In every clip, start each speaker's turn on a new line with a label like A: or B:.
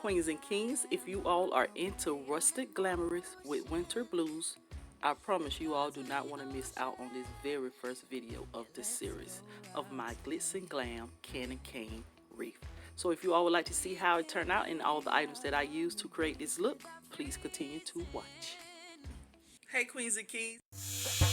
A: Queens and kings, if you all are into rustic glamorous with winter blues, I promise you all do not want to miss out on this very first video of this series of my Glitz and Glam Can and Cane Wreath. So if you all would like to see how it turned out and all the items that I used to create this look, please continue to watch. Hey Queens and Kings.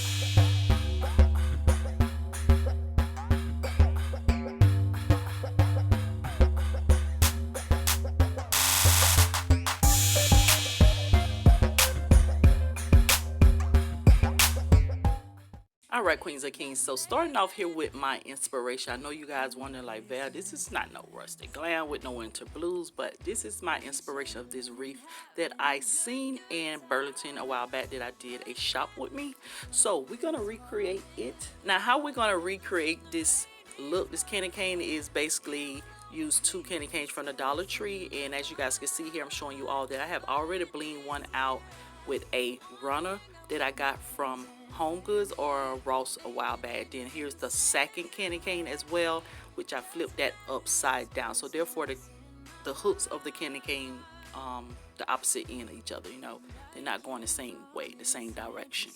A: Alright, Queens and Kings, so starting off here with my inspiration. I know you guys wondering like, Val, this is not no rustic glam with no winter blues, but this is my inspiration of this wreath that I seen in Burlington a while back that I did a shop with me. So we're going to recreate it. Now how we're going to recreate this look, this candy cane, is basically use 2 candy canes from the Dollar Tree. And as you guys can see here, I'm showing you all that I have already blinged one out with a runner that I got from Home Goods or Ross a while back. Then here's the second candy cane as well, which I flipped that upside down. So therefore the hooks of the candy cane, the opposite end of each other, you know, they're not going the same way, the same direction.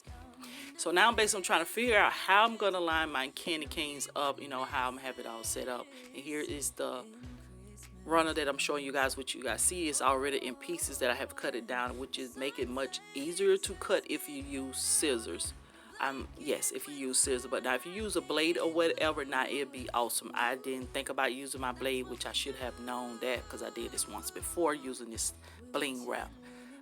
A: So now basically I'm trying to figure out how I'm going to line my candy canes up, you know, how I'm going to have it all set up. And here is the runner that I'm showing you guys. What you guys see is already in pieces that I have cut it down, which is make it much easier to cut if you use scissors. Yes, if you use scissors, but now if you use a blade or whatever, now it'd be awesome. I didn't think about using my blade, which I should have known that because I did this once before using this bling wrap.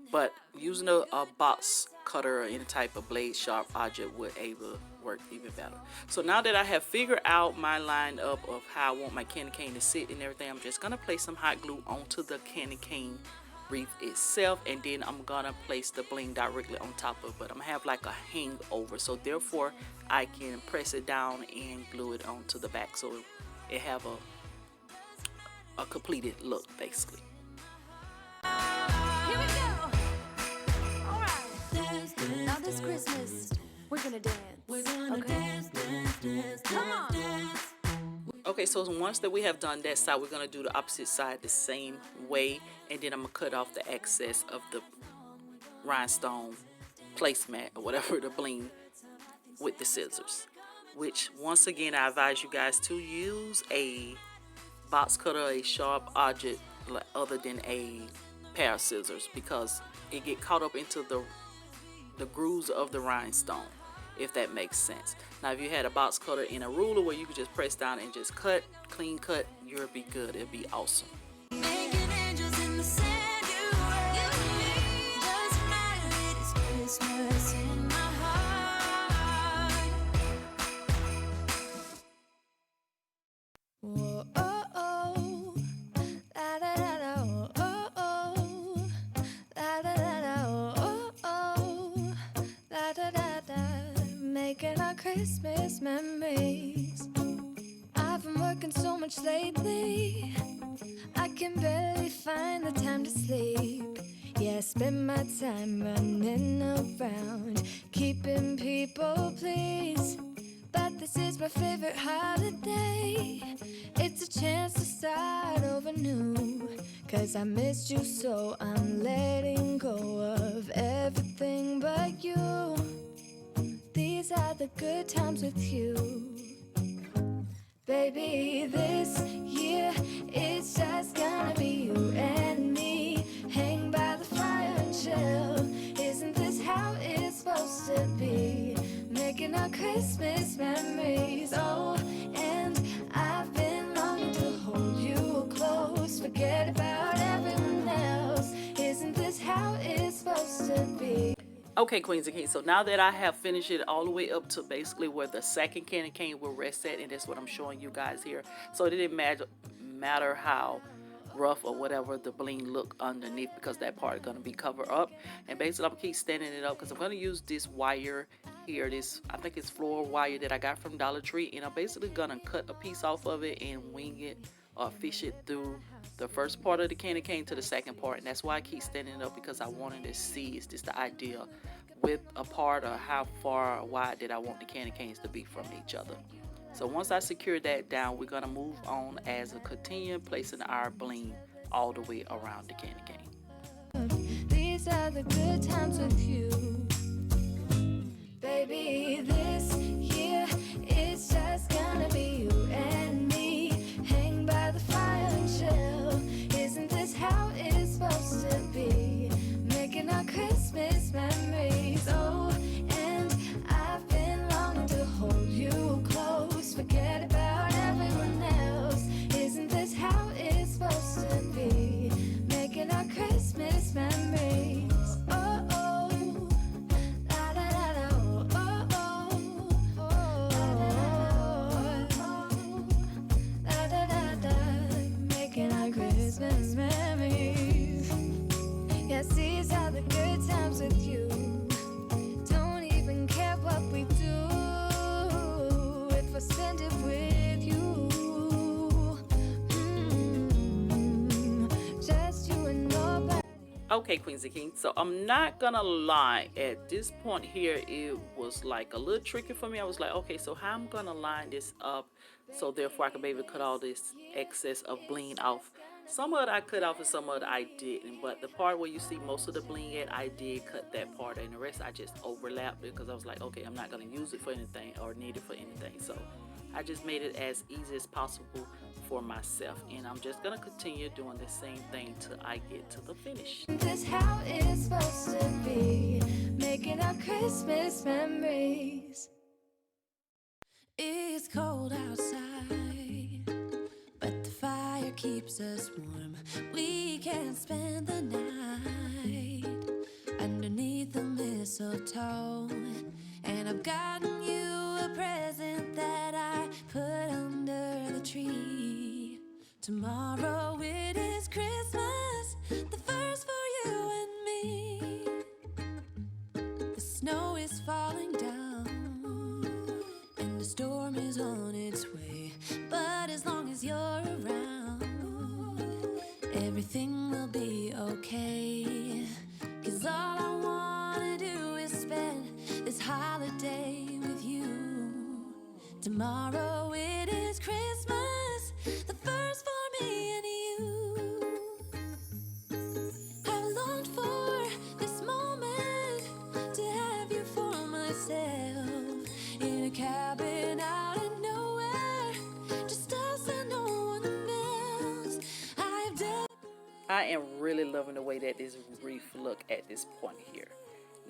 A: But using a box cutter or any type of blade sharp object would able to work even better. So now that I have figured out my lineup of how I want my candy cane to sit and everything, I'm just gonna place some hot glue onto the candy cane wreath itself, and then I'm gonna place the bling directly on top of it. But I'm gonna have like a hangover, so therefore I can press it down and glue it onto the back so it have a completed look basically.
B: Here we go. All right. Now this Christmas, we're gonna dance. Okay. Come on.
A: Okay, so once that we have done that side, we're going to do the opposite side the same way, and then I'm going to cut off the excess of the rhinestone placemat or whatever, the bling, with the scissors, which once again I advise you guys to use a box cutter, a sharp object other than a pair of scissors, because it get caught up into the grooves of the rhinestone, if that makes sense. Now if you had a box cutter and a ruler where you could just press down and just cut, clean cut, you'll be good. It'll be awesome.
C: Making our Christmas memories. I've been working so much lately, I can barely find the time to sleep. Yeah, I spend my time running around, keeping people pleased. But this is my favorite holiday. It's a chance to start over new, 'cause I missed you, so I'm letting go of everything but you. These are the good times with you. Baby, this year it's just gonna be you and me. Hang by the fire and chill. Isn't this how it's supposed to be? Making our Christmas memories. Oh, and I've been longing to hold you close. Forget about everyone else. Isn't this how it's supposed to be?
A: Okay, Queens and Kings, so now that I have finished it all the way up to basically where the second candy cane will rest at, and that's what I'm showing you guys here. So it didn't matter how rough or whatever the bling look underneath, because that part is going to be covered up. And basically I'm going to keep standing it up because I'm going to use this wire here, this, I think it's floor wire that I got from Dollar Tree, and I'm basically going to cut a piece off of it and wing it or fish it through the first part of the candy cane to the second part. And that's why I keep standing it up, because I wanted to see, is this the idea width apart or how far wide did I want the candy canes to be from each other. So once I secure that down, we're going to move on as a continue placing our bling all the way around the candy cane.
C: These are the good times with you. Baby, this year it's just gonna be you and me. Hang by the fire and chill. Isn't this how it's supposed to be? Making our Christmas memories. Oh, and I've been longing to hold you close. Forget about everyone else. Isn't this how it's supposed to be? Making our Christmas memories. Oh, oh. La, da, da, da, oh, oh, oh, oh. La, da, da, da. Making our Christmas memories. Yes, these are the good times with you. Don't even care what we do if I spend it with you. Just you and nobody.
A: Okay, Queens and Kings, so I'm not gonna lie, at this point here it was like a little tricky for me. I was like, okay, so how I'm gonna line this up so therefore I can be able to cut all this excess of bling off. Some of it I cut off and some of it I didn't, but the part where you see most of the bling at, I did cut that part, and the rest I just overlapped it because I was like, okay, I'm not gonna use it for anything or need it for anything, so I just made it as easy as possible for myself, and I'm just gonna continue doing the same thing till I get to the finish.
C: This how it's supposed to be, making our Christmas memories. It's cold outside, but the fire keeps us warm. We can spend the night underneath the mistletoe, and I've gotten you a present that I put under the tree. Tomorrow it is Christmas, the first for you and me. The snow is falling down, and the storm is on its way. But as long as you're around, everything will be okay. 'Cause all I wanna do is spend this holiday with you. Tomorrow it is Christmas, the first for me and you. I've longed for this moment to have you for myself, in a cabin out in nowhere, just us and no one else.
A: I am really loving the way that this wreath look at this point here.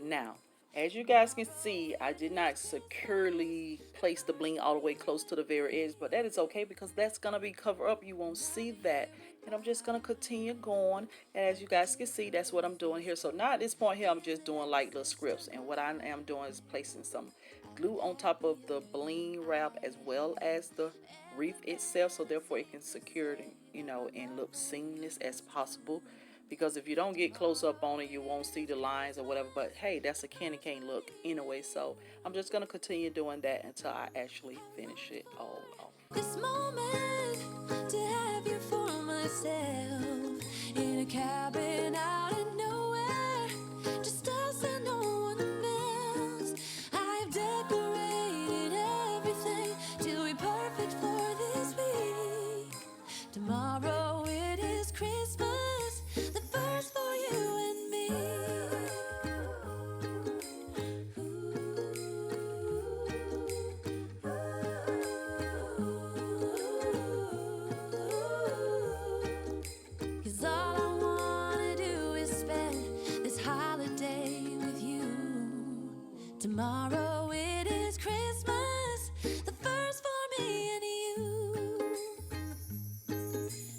A: Now, as you guys can see, I did not securely place the bling all the way close to the very edge, but that is okay because that's gonna be covered up. You won't see that, and I'm just gonna continue going. And as you guys can see, that's what I'm doing here. So now at this point here, I'm just doing like little scripts, and what I am doing is placing some glue on top of the bling wrap as well as the wreath itself, so therefore it can secure it, you know, and look seamless as possible. Because if you don't get close up on it, you won't see the lines or whatever. But hey, that's a candy cane look anyway, so I'm just gonna continue doing that until I actually finish it all off.
C: This moment to have you for myself, in a cabin out in nowhere, just us and no one else. I've decorated everything to be perfect for this week. Tomorrow it is Christmas, the first for you and me. 'Cause all I wanna do is spend this holiday with you. Tomorrow it is Christmas, the first for me and you.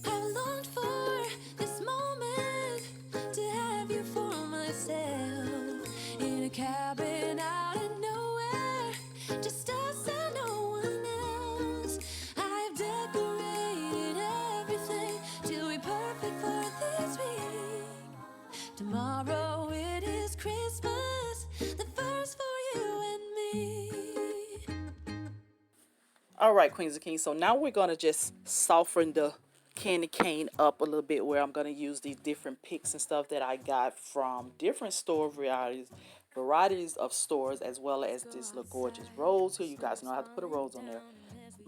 C: I've longed for this moment to have you for myself, in a cabin out in nowhere, just us and no one else. I've decorated everything to be perfect for this week. Tomorrow it is Christmas, the first for you and me.
A: All right, Queens and Kings, so now we're gonna just soften the candy cane up a little bit, where I'm gonna use these different picks and stuff that I got from different store varieties of stores, as well as this little gorgeous rose here. You guys know I have to put a rose on there.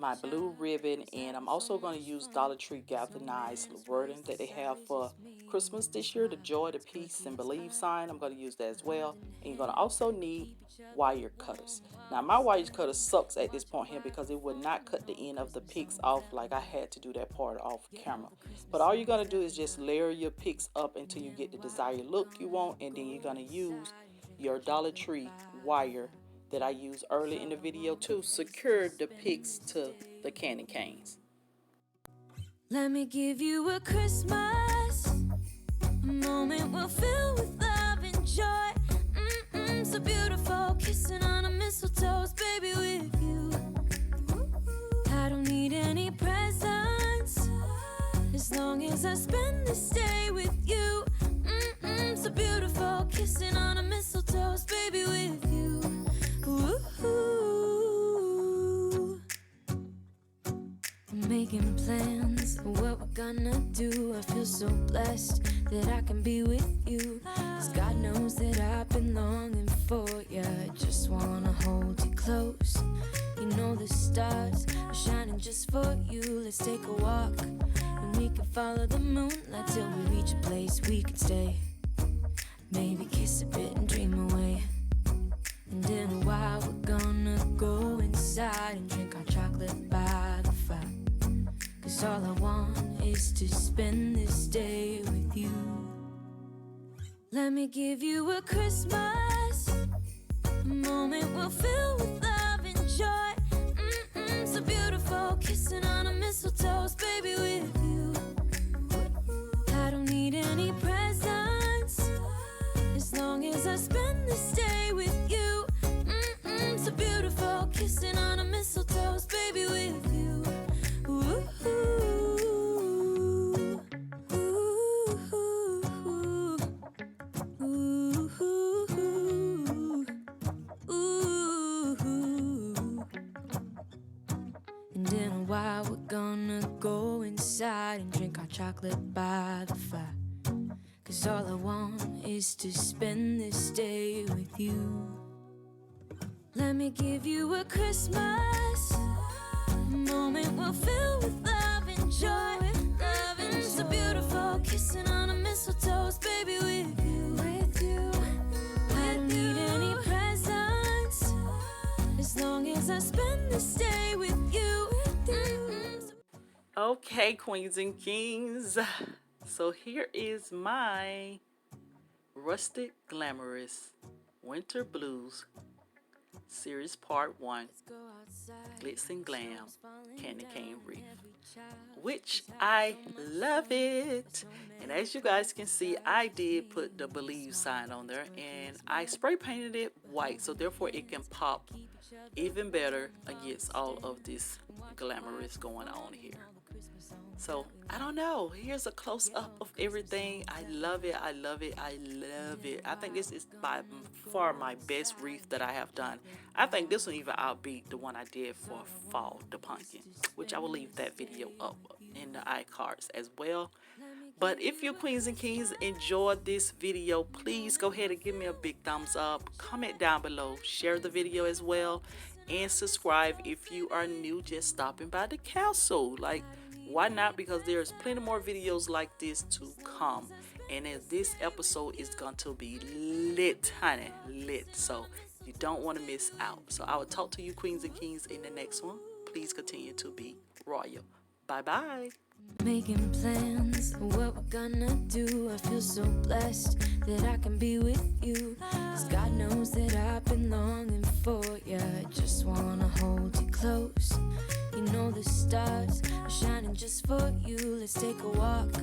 A: my blue ribbon, and I'm also going to use Dollar Tree galvanized wording that they have for Christmas this year, the joy, the peace, and believe sign. I'm going to use that as well. And you're going to also need wire cutters. Now my wire cutter sucks at this point here because it would not cut the end of the picks off, like I had to do that part off camera. But all you're going to do is just layer your picks up until you get the desired look you want, and then you're going to use your Dollar Tree wire that I used early in the video to secure the picks to the candy canes.
C: Let me give you a Christmas, a moment we'll fill with love and joy. So beautiful, kissing on a mistletoe, baby, with you. I don't need any presents, as long as I spend this day with you. So beautiful, kissing on a mistletoe, baby, with you. I'm making plans of what we're gonna do. I feel so blessed that I can be with you, 'cause God knows that I've been longing for you. I just wanna hold you close. You know the stars are shining just for you. Let's take a walk and we can follow the moonlight till we reach a place we can stay. Maybe kiss a bit and dream away. And in a while we're gonna go inside and drink our chocolate by the fire, 'cause all I want is to spend this day with you. Let me give you a Christmas, a moment we'll fill with love and joy. So beautiful, kissing on a mistletoe, baby, with you. I don't need any presents, as long as I spend this day with you. So beautiful, kissing on a mistletoe, baby, with you. Ooh, ooh, ooh, ooh, ooh. And in a while we're gonna go inside and drink our chocolate by the fire, 'cause all I want is to spend this day with you. Let me give you a Christmas, a moment we'll fill with love and joy. Love and so beautiful, kissing on a mistletoe, baby, with you. I don't need any presents, as long as I spend this day with you.
A: Okay, queens and kings, so here is my Rustic Glamorous Winter Blues Series Part 1 Glitz and Glam Candy Cane Wreath, which I love it. And as you guys can see, I did put the believe sign on there, and I spray painted it white, so therefore it can pop even better against all of this glamorous going on here. So I don't know, here's a close-up of everything. I love it, I love it, I love it. I think this is by far my best wreath that I have done. I think this one even outbeat the one I did for fall, the pumpkin, which I will leave that video up in the iCards as well. But if you queens and kings enjoyed this video, please go ahead and give me a big thumbs up, comment down below, share the video as well, and subscribe if you are new just stopping by the castle. Like, why not? Because there's plenty more videos like this to come, and this episode is going to be lit, honey, lit. So you don't want to miss out. So I will talk to you queens and kings in the next one. Please continue to be royal. Bye bye.
C: Making plans of what we're gonna do. I feel so blessed that I can be with you, 'cause God knows that I've been longing for you. I just wanna hold you close. You know the stars are shining just for you. Let's take a walk